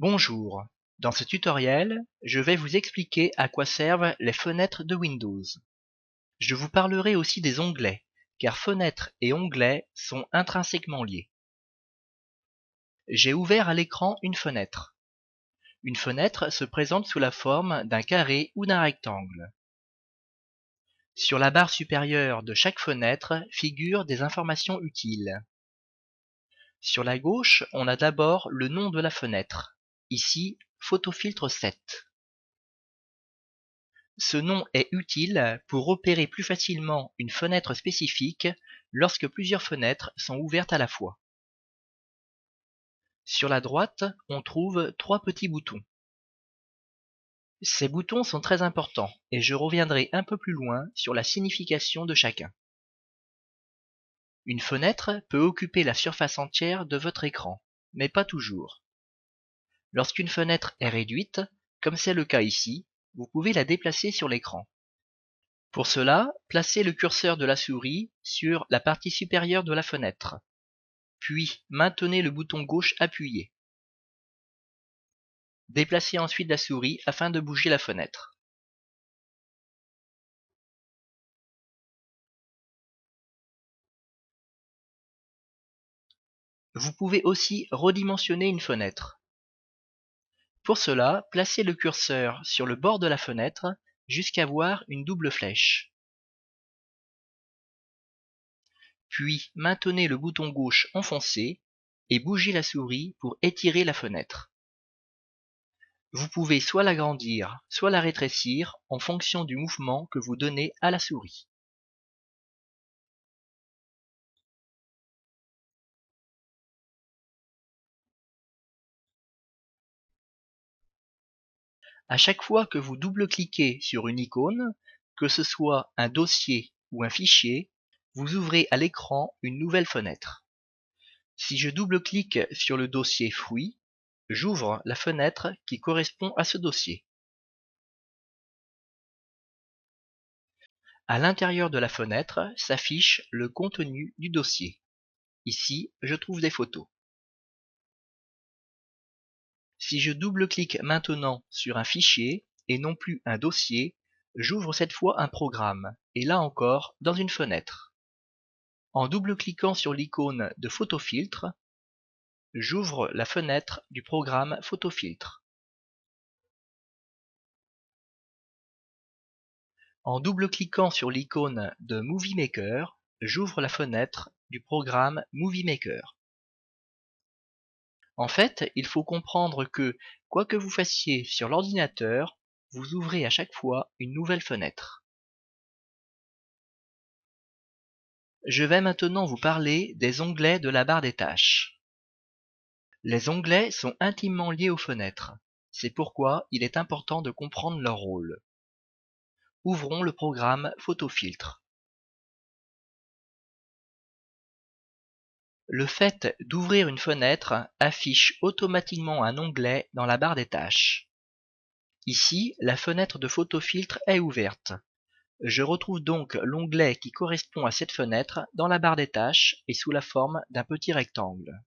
Bonjour, dans ce tutoriel, je vais vous expliquer à quoi servent les fenêtres de Windows. Je vous parlerai aussi des onglets, car fenêtres et onglets sont intrinsèquement liés. J'ai ouvert à l'écran une fenêtre. Une fenêtre se présente sous la forme d'un carré ou d'un rectangle. Sur la barre supérieure de chaque fenêtre figurent des informations utiles. Sur la gauche, on a d'abord le nom de la fenêtre, ici Photofiltre 7. Ce nom est utile pour repérer plus facilement une fenêtre spécifique lorsque plusieurs fenêtres sont ouvertes à la fois. Sur la droite, on trouve trois petits boutons. Ces boutons sont très importants et je reviendrai un peu plus loin sur la signification de chacun. Une fenêtre peut occuper la surface entière de votre écran, mais pas toujours. Lorsqu'une fenêtre est réduite, comme c'est le cas ici, vous pouvez la déplacer sur l'écran. Pour cela, placez le curseur de la souris sur la partie supérieure de la fenêtre, puis maintenez le bouton gauche appuyé. Déplacez ensuite la souris afin de bouger la fenêtre. Vous pouvez aussi redimensionner une fenêtre. Pour cela, placez le curseur sur le bord de la fenêtre jusqu'à voir une double flèche. Puis maintenez le bouton gauche enfoncé et bougez la souris pour étirer la fenêtre. Vous pouvez soit l'agrandir, soit la rétrécir en fonction du mouvement que vous donnez à la souris. À chaque fois que vous double-cliquez sur une icône, que ce soit un dossier ou un fichier, vous ouvrez à l'écran une nouvelle fenêtre. Si je double-clique sur le dossier Fruits, j'ouvre la fenêtre qui correspond à ce dossier. À l'intérieur de la fenêtre s'affiche le contenu du dossier. Ici, je trouve des photos. Si je double-clique maintenant sur un fichier et non plus un dossier, j'ouvre cette fois un programme, et là encore dans une fenêtre. En double-cliquant sur l'icône de photofiltre, j'ouvre la fenêtre du programme photofiltre. En double-cliquant sur l'icône de Movie Maker, j'ouvre la fenêtre du programme Movie Maker. En fait, il faut comprendre que, quoi que vous fassiez sur l'ordinateur, vous ouvrez à chaque fois une nouvelle fenêtre. Je vais maintenant vous parler des onglets de la barre des tâches. Les onglets sont intimement liés aux fenêtres. C'est pourquoi il est important de comprendre leur rôle. Ouvrons le programme Photofiltre. Le fait d'ouvrir une fenêtre affiche automatiquement un onglet dans la barre des tâches. Ici, la fenêtre de photofiltre est ouverte. Je retrouve donc l'onglet qui correspond à cette fenêtre dans la barre des tâches et sous la forme d'un petit rectangle.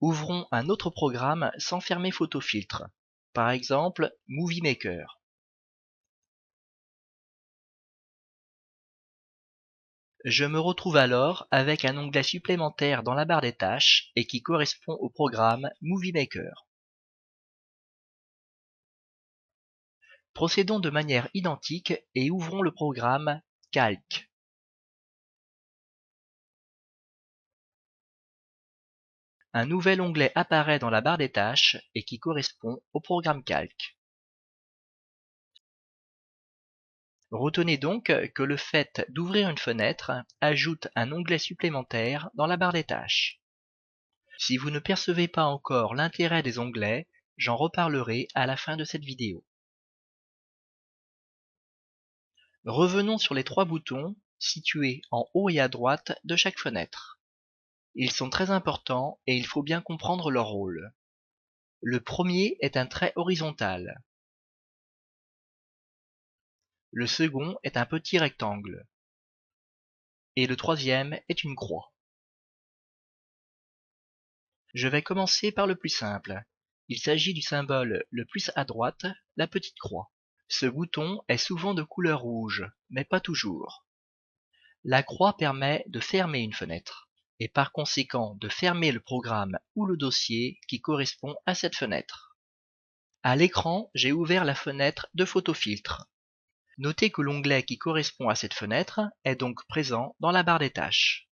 Ouvrons un autre programme sans fermer Photofiltre, par exemple Movie Maker. Je me retrouve alors avec un onglet supplémentaire dans la barre des tâches et qui correspond au programme Movie Maker. Procédons de manière identique et ouvrons le programme Calc. Un nouvel onglet apparaît dans la barre des tâches et qui correspond au programme Calc. Retenez donc que le fait d'ouvrir une fenêtre ajoute un onglet supplémentaire dans la barre des tâches. Si vous ne percevez pas encore l'intérêt des onglets, j'en reparlerai à la fin de cette vidéo. Revenons sur les trois boutons situés en haut et à droite de chaque fenêtre. Ils sont très importants et il faut bien comprendre leur rôle. Le premier est un trait horizontal. Le second est un petit rectangle. et le troisième est une croix. Je vais commencer par le plus simple. Il s'agit du symbole le plus à droite, la petite croix. Ce bouton est souvent de couleur rouge, mais pas toujours. La croix permet de fermer une fenêtre, et par conséquent de fermer le programme ou le dossier qui correspond à cette fenêtre. À l'écran, j'ai ouvert la fenêtre de photofiltre. Notez que l'onglet qui correspond à cette fenêtre est donc présent dans la barre des tâches.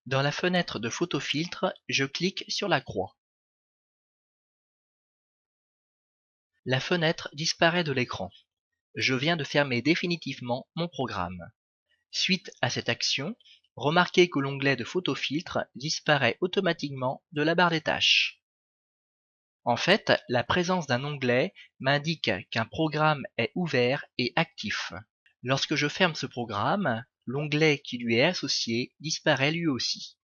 Dans la fenêtre de photofiltre, je clique sur la croix. La fenêtre disparaît de l'écran. Je viens de fermer définitivement mon programme. Suite à cette action, remarquez que l'onglet de photofiltre disparaît automatiquement de la barre des tâches. En fait, la présence d'un onglet m'indique qu'un programme est ouvert et actif. Lorsque je ferme ce programme, l'onglet qui lui est associé disparaît lui aussi.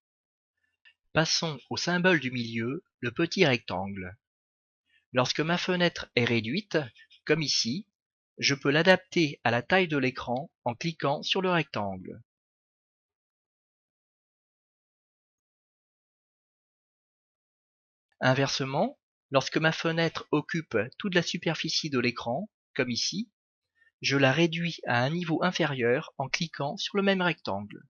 Passons au symbole du milieu, le petit rectangle. Lorsque ma fenêtre est réduite, comme ici, je peux l'adapter à la taille de l'écran en cliquant sur le rectangle. Inversement, lorsque ma fenêtre occupe toute la superficie de l'écran, comme ici, je la réduis à un niveau inférieur en cliquant sur le même rectangle.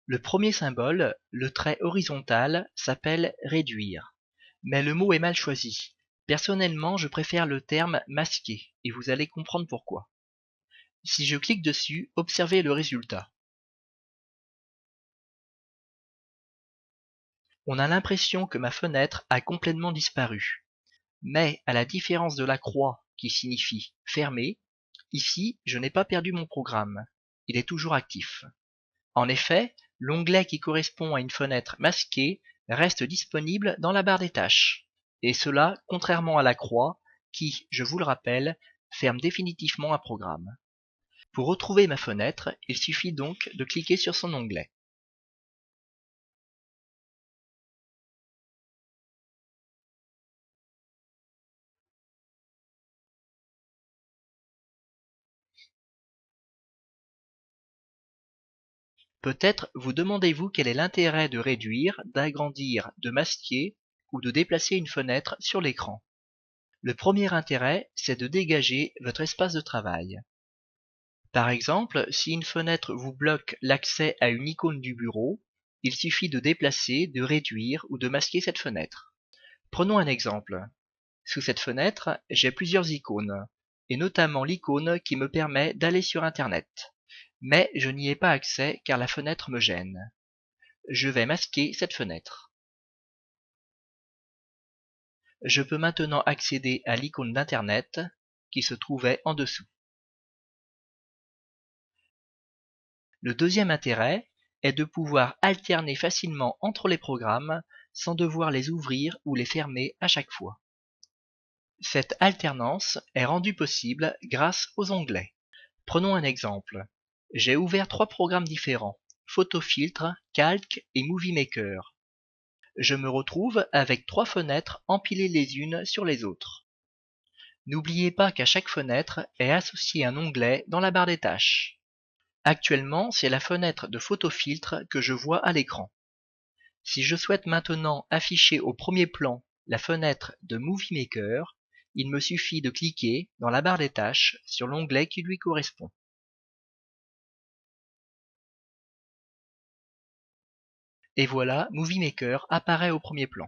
Le premier symbole, le trait horizontal, s'appelle réduire. Mais le mot est mal choisi. Personnellement, je préfère le terme masquer, et vous allez comprendre pourquoi. Si je clique dessus, observez le résultat. On a l'impression que ma fenêtre a complètement disparu. Mais, à la différence de la croix qui signifie fermer, ici, je n'ai pas perdu mon programme. Il est toujours actif. En effet, l'onglet qui correspond à une fenêtre masquée reste disponible dans la barre des tâches. Et cela, contrairement à la croix, qui, je vous le rappelle, ferme définitivement un programme. Pour retrouver ma fenêtre, il suffit donc de cliquer sur son onglet. Peut-être vous demandez-vous quel est l'intérêt de réduire, d'agrandir, de masquer ou de déplacer une fenêtre sur l'écran. Le premier intérêt, c'est de dégager votre espace de travail. Par exemple, si une fenêtre vous bloque l'accès à une icône du bureau, il suffit de déplacer, de réduire ou de masquer cette fenêtre. Prenons un exemple. Sous cette fenêtre, j'ai plusieurs icônes, et notamment l'icône qui me permet d'aller sur Internet. Mais je n'y ai pas accès car la fenêtre me gêne. Je vais masquer cette fenêtre. Je peux maintenant accéder à l'icône d'Internet qui se trouvait en dessous. Le deuxième intérêt est de pouvoir alterner facilement entre les programmes sans devoir les ouvrir ou les fermer à chaque fois. Cette alternance est rendue possible grâce aux onglets. Prenons un exemple. J'ai ouvert 3 programmes différents, Photofiltre, Calc et Movie Maker. Je me retrouve avec 3 fenêtres empilées les unes sur les autres. N'oubliez pas qu'à chaque fenêtre est associé un onglet dans la barre des tâches. Actuellement, c'est la fenêtre de photofiltre que je vois à l'écran. Si je souhaite maintenant afficher au premier plan la fenêtre de Movie Maker, il me suffit de cliquer dans la barre des tâches sur l'onglet qui lui correspond. Et voilà, Movie Maker apparaît au premier plan.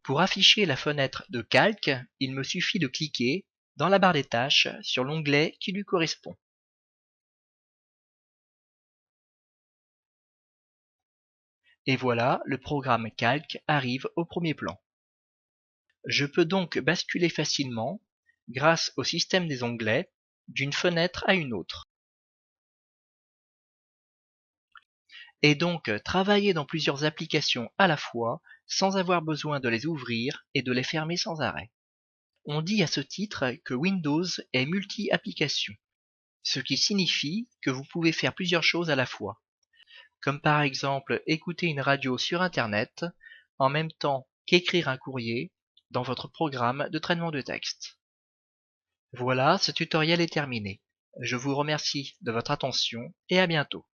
Pour afficher la fenêtre de Calc, il me suffit de cliquer dans la barre des tâches sur l'onglet qui lui correspond. Et voilà, le programme Calc arrive au premier plan. Je peux donc basculer facilement, grâce au système des onglets, d'une fenêtre à une autre. Et donc travailler dans plusieurs applications à la fois sans avoir besoin de les ouvrir et de les fermer sans arrêt. On dit à ce titre que Windows est multi-application, ce qui signifie que vous pouvez faire plusieurs choses à la fois, comme par exemple écouter une radio sur Internet en même temps qu'écrire un courrier dans votre programme de traitement de texte. Voilà, ce tutoriel est terminé. Je vous remercie de votre attention et à bientôt.